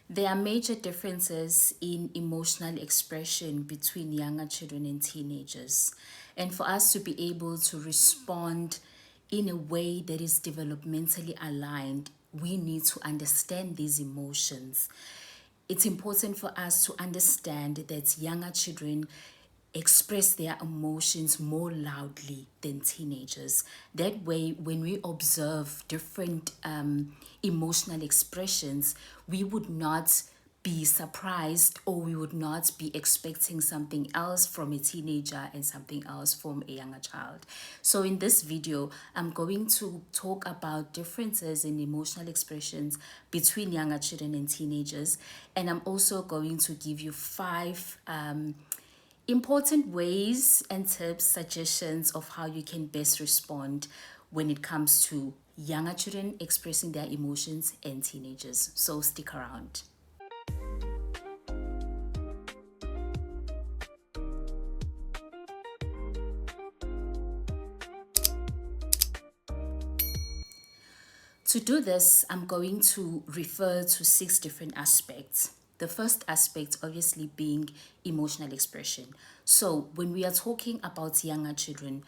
There are major differences in emotional expression between younger children and teenagers. And for us to be able to respond in a way that is developmentally aligned, we need to understand these emotions. It's important for us to understand that younger children express their emotions more loudly than teenagers. That way, when we observe different emotional expressions, we would not be surprised, or we would not be expecting something else from a teenager and something else from a younger child. So in this video, I'm going to talk about differences in emotional expressions between younger children and teenagers, and I'm also going to give you five important ways and tips, suggestions of how you can best respond when it comes to younger children expressing their emotions and teenagers. So stick around. To do this, I'm going to refer to six different aspects. The first aspect, obviously, being emotional expression. So, when we are talking about younger children,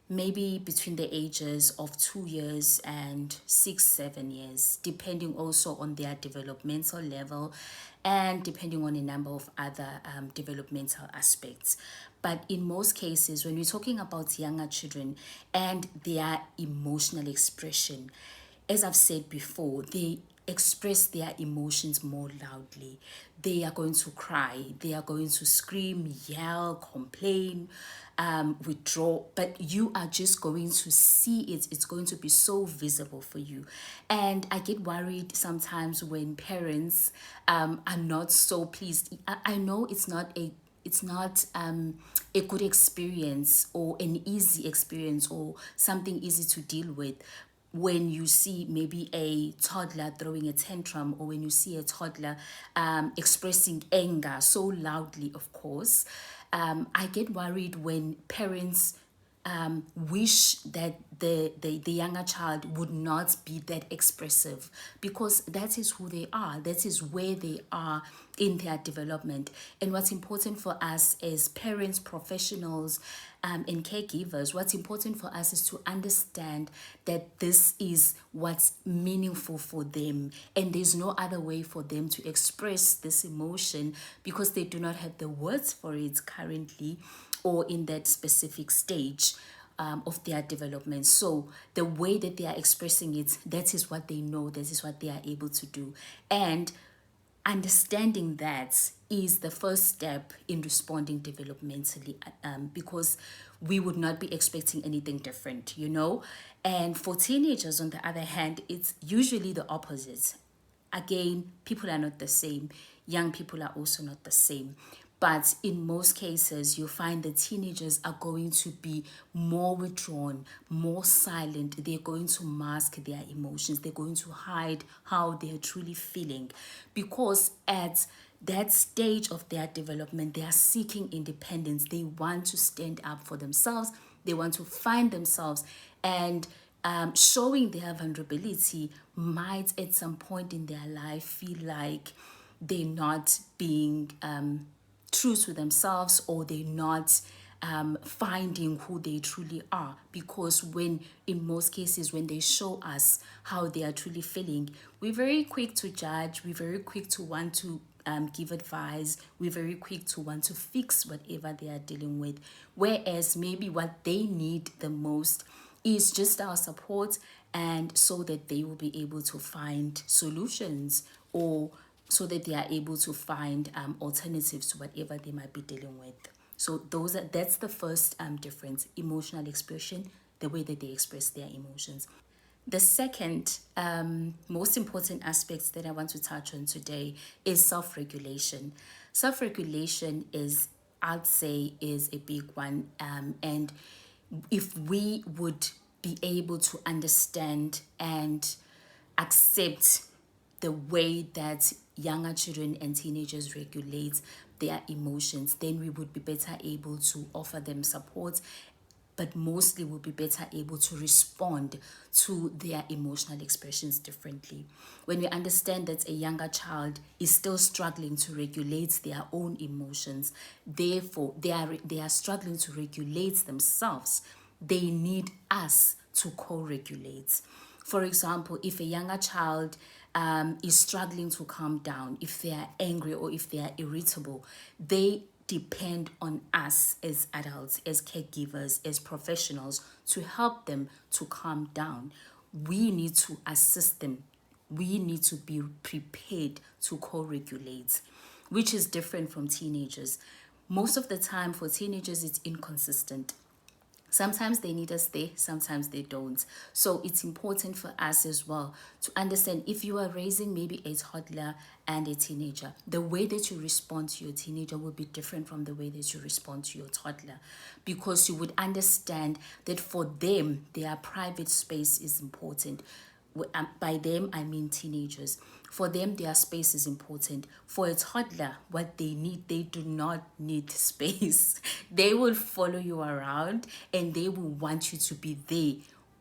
maybe between the ages of 2 years and 6, 7 years, depending also on their developmental level and depending on a number of other developmental aspects. But in most cases, when we're talking about younger children and their emotional expression, as I've said before, they express their emotions more loudly. They are going to cry, they are going to scream, yell, complain, withdraw, but you are just going to see it. It's going to be so visible for you. And I get worried sometimes when parents are not so pleased. I know it's not a good experience or an easy experience or something easy to deal with when you see maybe a toddler throwing a tantrum, or when you see a toddler expressing anger so loudly. Of course, I get worried when parents wish that the younger child would not be that expressive, because that is who they are, that is where they are in their development. And what's important for us as parents, professionals, and caregivers, what's important for us is to understand that this is what's meaningful for them, and there's no other way for them to express this emotion because they do not have the words for it currently or in that specific stage of their development. So the way that they are expressing it, that is what they know, that is what they are able to do. And understanding that is the first step in responding developmentally, because we would not be expecting anything different, you know. And for teenagers, on the other hand, it's usually the opposite. Again, people are not the same. Young people are also not the same. But in most cases, you find that teenagers are going to be more withdrawn, more silent. They're going to mask their emotions. They're going to hide how they're truly feeling. Because at that stage of their development, they are seeking independence. They want to stand up for themselves. They want to find themselves. And showing their vulnerability might at some point in their life feel like they're not being true to themselves, or they're not finding who they truly are. Because when, in most cases, when they show us how they are truly feeling, we're very quick to judge, we're very quick to want to give advice, we're very quick to want to fix whatever they are dealing with. Whereas maybe what they need the most is just our support, and so that they will be able to find solutions, or so that they are able to find alternatives to whatever they might be dealing with. So that's the first difference: emotional expression, the way that they express their emotions. The second most important aspect that I want to touch on today is self-regulation. Self-regulation is, I'd say, is a big one, and if we would be able to understand and accept the way that younger children and teenagers regulate their emotions, then we would be better able to offer them support but mostly will be better able to respond to their emotional expressions differently. When we understand that a younger child is still struggling to regulate their own emotions, therefore they are struggling to regulate themselves, they need us to co-regulate. For example, if a younger child is struggling to calm down, if they are angry or if they are irritable, they depend on us as adults, as caregivers, as professionals to help them to calm down. We need to assist them. We need to be prepared to co-regulate, which is different from teenagers. Most of the time for teenagers, it's inconsistent. Sometimes they need us there, sometimes they don't. So it's important for us as well to understand if you are raising maybe a toddler and a teenager, the way that you respond to your teenager will be different from the way that you respond to your toddler, because you would understand that for them, their private space is important. By them, I mean teenagers. For them, their space is important. For a toddler, what they need, they do not need space. They will follow you around and they will want you to be there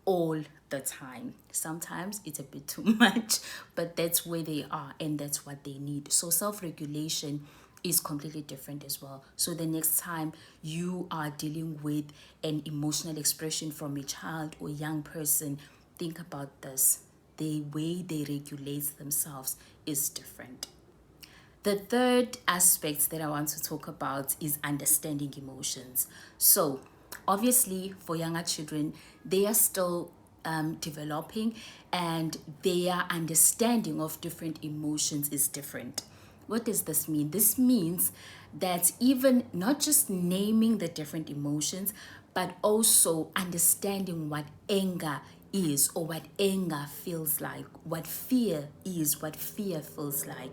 all the time. Sometimes it's a bit too much, but that's where they are and that's what they need. So self-regulation is completely different as well. So the next time you are dealing with an emotional expression from a child or young person, think about this. The way they regulate themselves is different. The third aspect that I want to talk about is understanding emotions. So, obviously, for younger children, they are still developing and their understanding of different emotions is different. What does this mean? This means that even not just naming the different emotions, but also understanding what anger is or what anger feels like, what fear is, what fear feels like.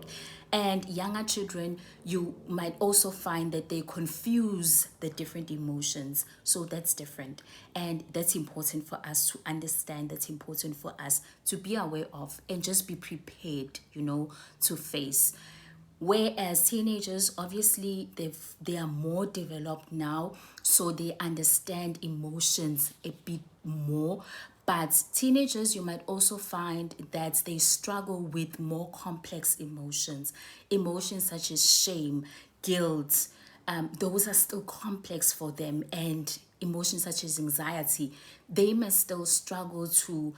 And younger children, you might also find that they confuse the different emotions. So that's different. And that's important for us to understand, that's important for us to be aware of and just be prepared, to face. Whereas teenagers, obviously, they are more developed now, so they understand emotions a bit more. But teenagers, you might also find that they struggle with more complex emotions such as shame, guilt. Those are still complex for them, and emotions such as anxiety, they may still struggle to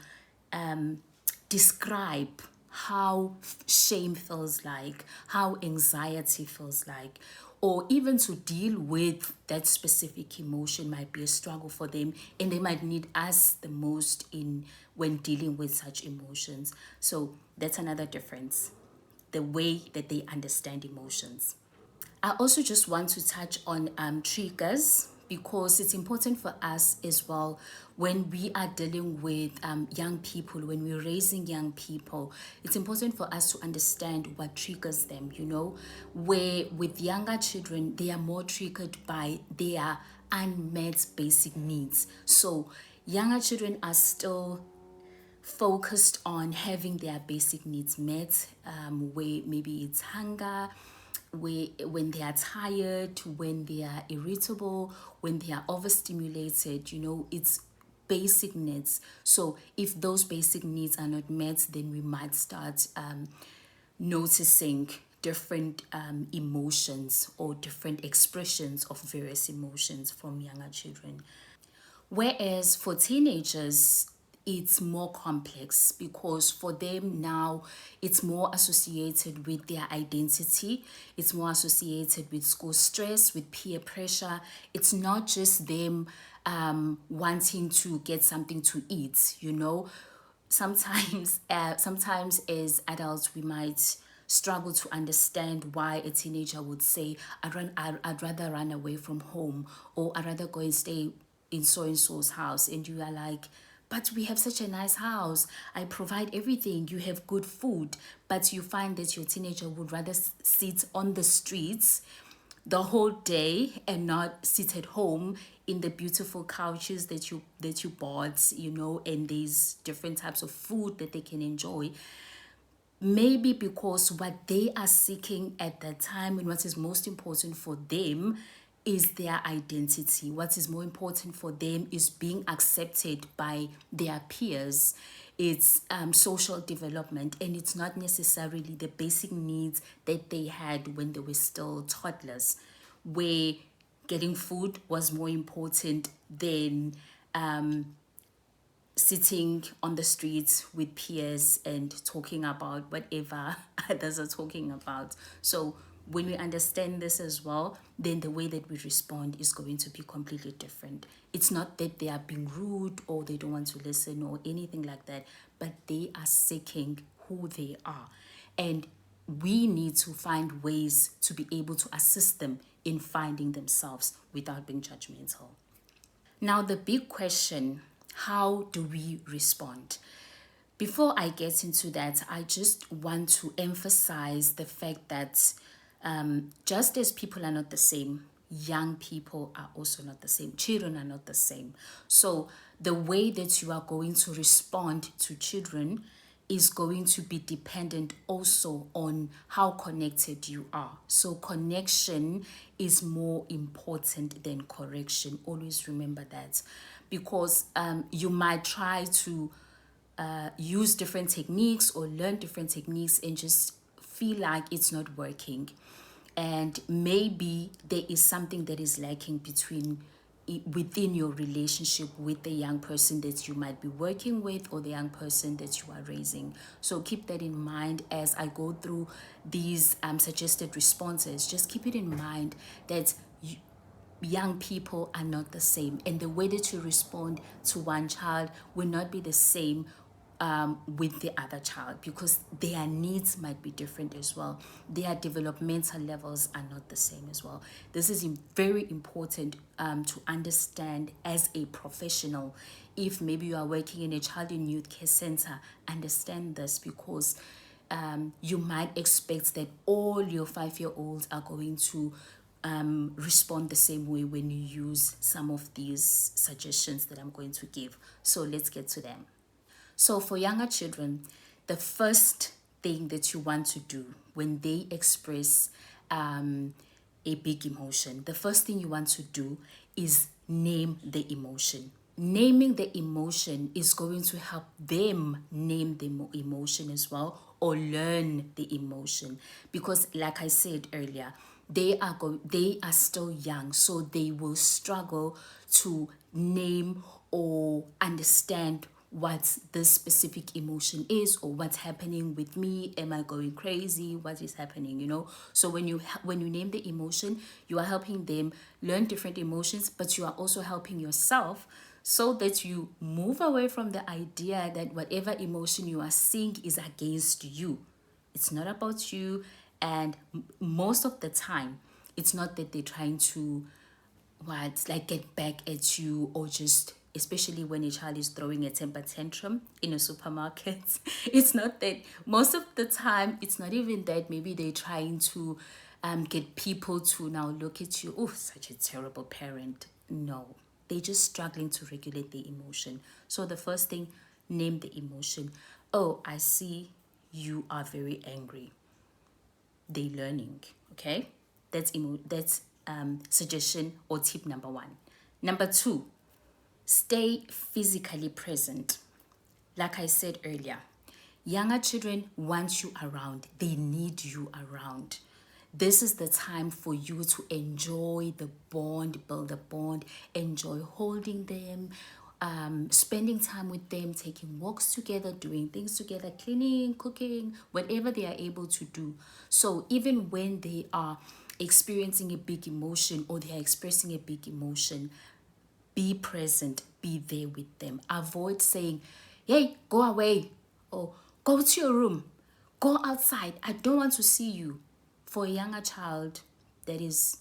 describe how shame feels like, how anxiety feels like, or even to deal with that specific emotion might be a struggle for them, and they might need us the most in when dealing with such emotions. So that's another difference, the way that they understand emotions. I also just want to touch on triggers, because it's important for us as well when we are dealing with young people, when we're raising young people. It's important for us to understand what triggers them, where with younger children, they are more triggered by their unmet basic needs. So younger children are still focused on having their basic needs met, where maybe it's hunger, when they are tired, when they are irritable, when they are overstimulated, it's basic needs. So if those basic needs are not met, then we might start noticing different emotions or different expressions of various emotions from younger children. Whereas for teenagers, it's more complex, because for them now it's more associated with their identity, it's more associated with school stress, with peer pressure. It's not just them wanting to get something to eat. Sometimes as adults we might struggle to understand why a teenager would say, I'd rather run away from home, or I'd rather go and stay in so and so's house. And you are like, but we have such a nice house, I provide everything, you have good food. But you find that your teenager would rather sit on the streets the whole day and not sit at home in the beautiful couches that you bought, and these different types of food that they can enjoy. Maybe because what they are seeking at that time and what is most important for them is their identity. What is more important for them is being accepted by their peers. It's social development, and it's not necessarily the basic needs that they had when they were still toddlers, where getting food was more important than sitting on the streets with peers and talking about whatever others are talking about. So when we understand this as well, then the way that we respond is going to be completely different. It's not that they are being rude or they don't want to listen or anything like that, but they are seeking who they are. And we need to find ways to be able to assist them in finding themselves without being judgmental. Now, the big question, how do we respond? Before I get into that, I just want to emphasize the fact that just as people are not the same, young people are also not the same. Children are not the same. So the way that you are going to respond to children is going to be dependent also on how connected you are. So connection is more important than correction. Always remember that, because you might try to use different techniques or learn different techniques and just feel like it's not working, and maybe there is something that is lacking within your relationship with the young person that you might be working with or the young person that you are raising. So keep that in mind as I go through these suggested responses. Just keep it in mind that young people are not the same, and the way that you respond to one child will not be the same with the other child, because their needs might be different as well. Their developmental levels are not the same as well. This is very important to understand as a professional. If maybe you are working in a child and youth care center, understand this, because you might expect that all your 5-year-olds are going to respond the same way when you use some of these suggestions that I'm going to give. So let's get to them. So for younger children, the first thing that you want to do when they express a big emotion, the first thing you want to do is name the emotion. Naming the emotion is going to help them name the emotion as well, or learn the emotion, because like I said earlier, they are still young, so they will struggle to name or understand what this specific emotion is, or what's happening with me. Am I going crazy? What is happening? So when you name the emotion, you are helping them learn different emotions, but you are also helping yourself, so that you move away from the idea that whatever emotion you are seeing is against you. It's not about you, and most of the time it's not that they're trying to get back at you, or just, especially when a child is throwing a temper tantrum in a supermarket. It's not that. Most of the time it's not even that. Maybe they're trying to get people to now look at you, oh, such a terrible parent. No, they're just struggling to regulate the emotion. So the first thing, name the emotion. Oh, I see you are very angry. They learning. Okay, that's suggestion or tip number 1. Number 2, stay physically present. Like I said earlier, younger children want you around. They need you around. This is the time for you to enjoy the bond, build a bond, enjoy holding them, spending time with them, taking walks together, doing things together, cleaning, cooking, whatever they are able to do. So even when they are experiencing a big emotion, or they are expressing a big emotion, be present, be there with them. Avoid saying, hey, go away, or go to your room, go outside, I don't want to see you. For a younger child, that is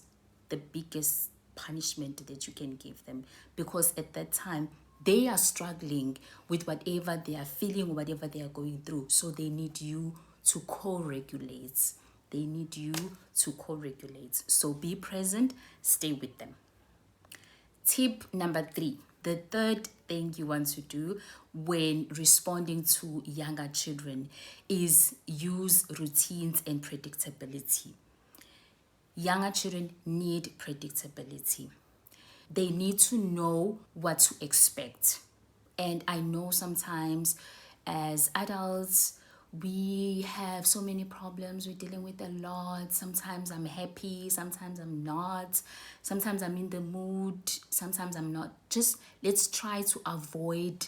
the biggest punishment that you can give them, because at that time they are struggling with whatever they are feeling, whatever they are going through. So they need you to co-regulate. So be present, stay with them. Tip number 3, the third thing you want to do when responding to younger children, is use routines and predictability. Younger children need predictability. They need to know what to expect. And I know sometimes as adults, we have so many problems. We're dealing with a lot. Sometimes I'm happy, sometimes I'm not. Sometimes I'm in the mood, sometimes I'm not. Just let's try to avoid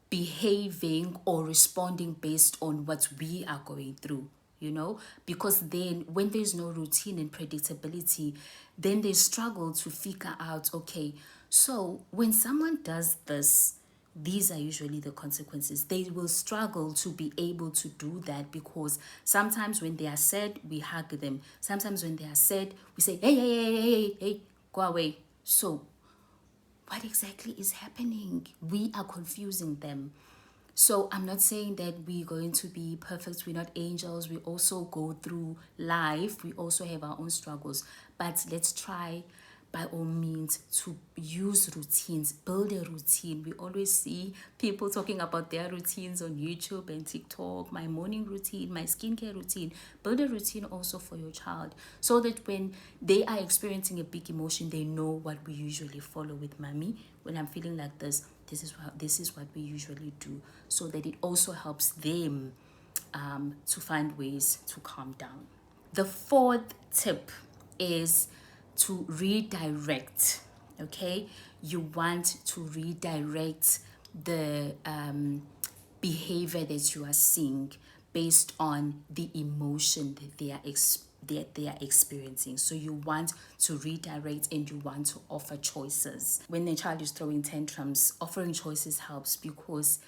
behaving or responding based on what we are going through, because then when there's no routine and predictability, then they struggle to figure out, okay, so when someone does this, these are usually the consequences. They will struggle to be able to do that, because sometimes when they are sad, we hug them. Sometimes when they are sad, we say, hey, hey, hey, hey, hey, hey, go away. So what exactly is happening? We are confusing them. So I'm not saying that we're going to be perfect. We're not angels. We also go through life. We also have our own struggles. But let's try by all means to use routines, build a routine. We always see people talking about their routines on YouTube and TikTok, my morning routine, my skincare routine. Build a routine also for your child, so that when they are experiencing a big emotion, they know what we usually follow with mommy. When I'm feeling like this is what we usually do, so that it also helps them to find ways to calm down. The fourth tip is to redirect. Okay, you want to redirect the behavior that you are seeing based on the emotion that they are experiencing. So you want to redirect and you want to offer choices. When the child is throwing tantrums, offering choices helps, because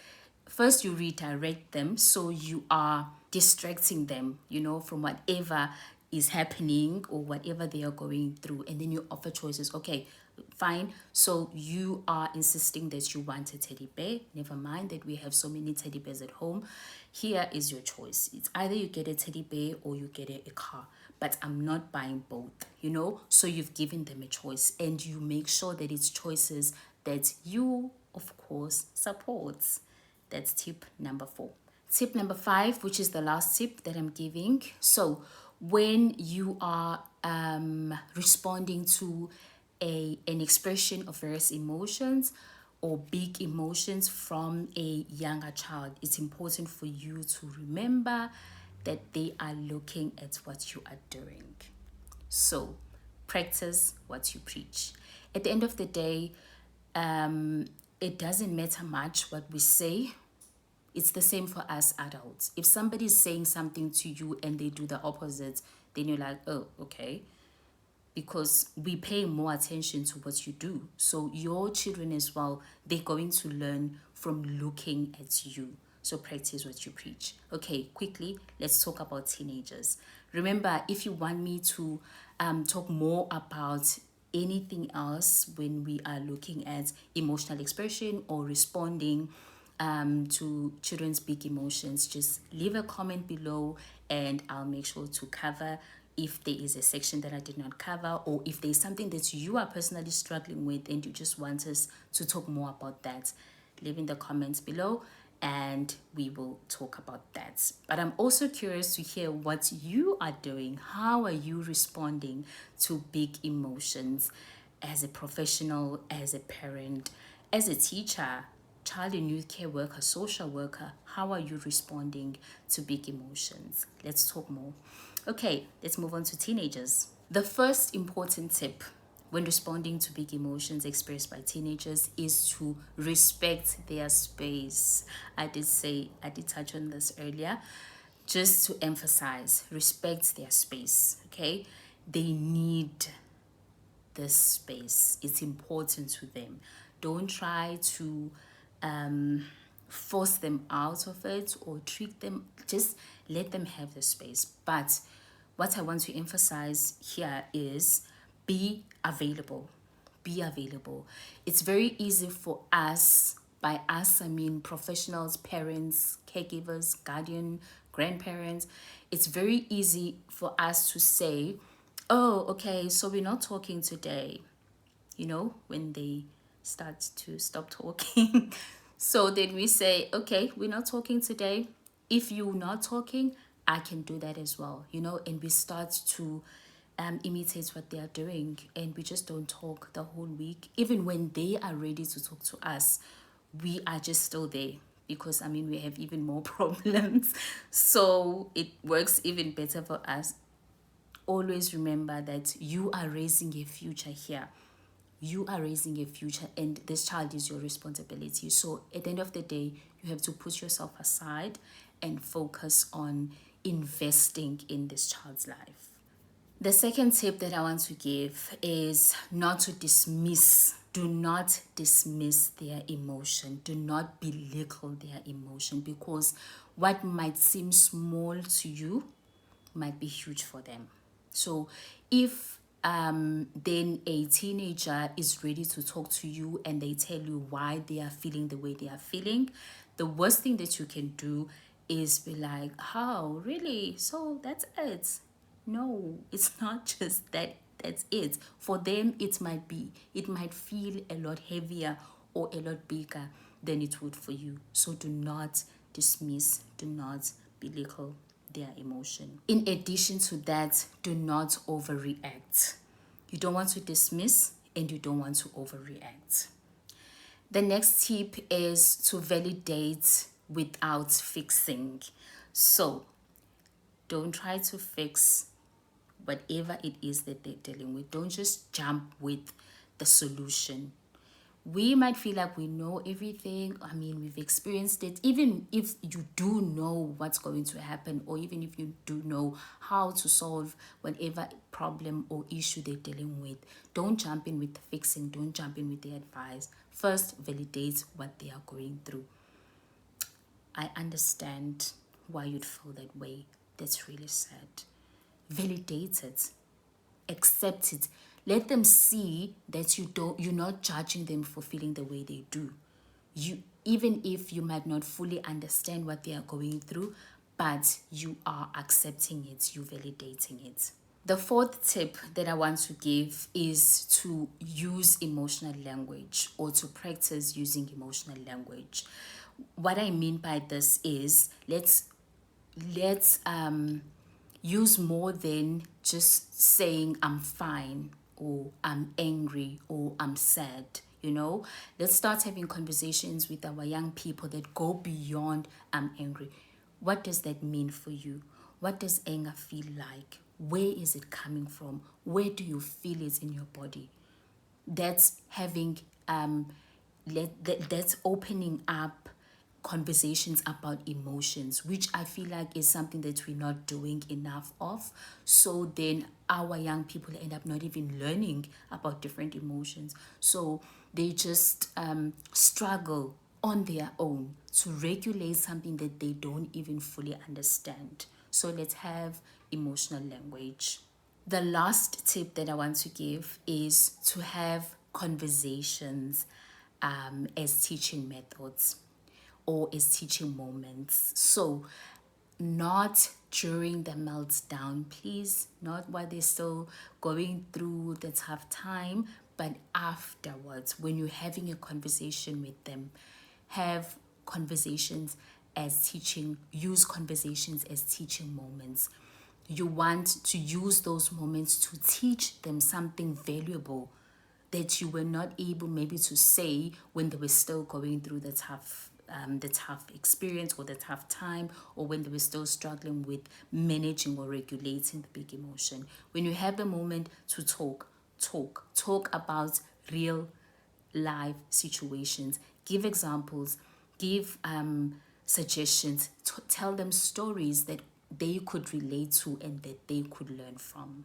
first you redirect them, so you are distracting them, from whatever is happening or whatever they are going through, and then you offer choices. Okay, fine, so you are insisting that you want a teddy bear. Never mind that we have so many teddy bears at home. Here is your choice. It's either you get a teddy bear or you get a car, but I'm not buying both, so you've given them a choice, and you make sure that it's choices that you, of course, support. That's tip number 4. Tip number 5, which is the last tip that I'm giving. So when you are responding to an expression of various emotions or big emotions from a younger child, it's important for you to remember that they are looking at what you are doing. So practice what you preach. At the end of the day, it doesn't matter much what we say. It's the same for us adults. If somebody is saying something to you and they do the opposite, then you're like, oh, okay. Because we pay more attention to what you do. So your children as well, they're going to learn from looking at you. So practice what you preach. Okay, quickly, let's talk about teenagers. Remember, if you want me to talk more about anything else when we are looking at emotional expression or responding to children's big emotions, just leave a comment below and I'll make sure to cover if there is a section that I did not cover, or if there's something that you are personally struggling with and you just want us to talk more about that. Leave in the comments below and we will talk about that. But I'm also curious to hear what you are doing. How are you responding to big emotions as a professional, as a parent, as a teacher, child and youth care worker, social worker? How are you responding to big emotions? Let's talk more. Okay, let's move on to teenagers. The first important tip when responding to big emotions expressed by teenagers is to respect their space. I did touch on this earlier. Just to emphasize, respect their space, okay? They need this space. It's important to them. Don't try to force them out of it or trick them. Just let them have the space. But what I want to emphasize here is be available. Be available. It's very easy for us, by us I mean professionals, parents, caregivers, guardian, grandparents. It's very easy for us to say, oh, okay, so we're not talking today, when they start to stop talking. So then we say, okay, we're not talking today. If you're not talking, I can do that as well, you know, and we start to imitate what they are doing, and we just don't talk the whole week. Even when they are ready to talk to us, we are just still there, because I mean, we have even more problems. So it works even better for us. Always remember that you are raising a future here. You are raising a future, and this child is your responsibility. So at the end of the day, you have to put yourself aside and focus on investing in this child's life. The second tip that I want to give is not to dismiss. Do not dismiss their emotion. Do not belittle their emotion, because what might seem small to you might be huge for them. So if then a teenager is ready to talk to you and they tell you why they are feeling the way they are feeling, the worst thing that you can do is be like, how, really? So that's it? No, it's not just that. That's it. For them, it might feel a lot heavier or a lot bigger than it would for you. So do not dismiss, do not belittle their emotion. In addition to that, do not overreact. You don't want to dismiss and you don't want to overreact. The next tip is to validate without fixing. So don't try to fix whatever it is that they're dealing with. Don't just jump with the solution. We might feel like we know everything. I mean, we've experienced it. Even if you do know what's going to happen, or even if you do know how to solve whatever problem or issue they're dealing with, don't jump in with the fixing. Don't jump in with the advice. First, validate what they are going through. I understand why you'd feel that way. That's really sad. Validate it. Accept it. Let them see that you're not judging them for feeling the way they do. Even if you might not fully understand what they are going through, but you are accepting it, you validating it. The fourth tip that I want to give is to use emotional language, or to practice using emotional language. What I mean by this is, let's use more than just saying I'm fine, or I'm angry, or I'm sad. You know, let's start having conversations with our young people that go beyond I'm angry. What does that mean for you? What does anger feel like? Where is it coming from? Where do you feel it in your body? That's having that's opening up conversations about emotions, which I feel like is something that we're not doing enough of. So then our young people end up not even learning about different emotions. So they just struggle on their own to regulate something that they don't even fully understand. So let's have emotional language. The last tip that I want to give is to have conversations as teaching methods, or as teaching moments. So not during the meltdown, please, not while they're still going through the tough time, but afterwards, when you're having a conversation with them. Have conversations as teaching, use conversations as teaching moments. You want to use those moments to teach them something valuable that you were not able maybe to say when they were still going through the tough experience, or the tough time, or when they were still struggling with managing or regulating the big emotion. When you have the moment to talk about real life situations, give examples, give suggestions, tell them stories that they could relate to and that they could learn from.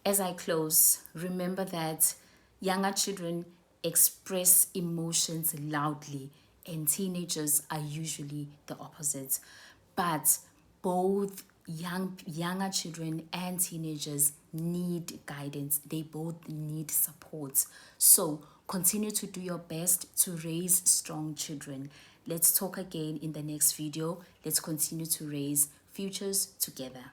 As I close, remember that younger children express emotions loudly, and teenagers are usually the opposite. But both younger children and teenagers need guidance. They both need support. So continue to do your best to raise strong children. Let's talk again in the next video. Let's continue to raise futures together.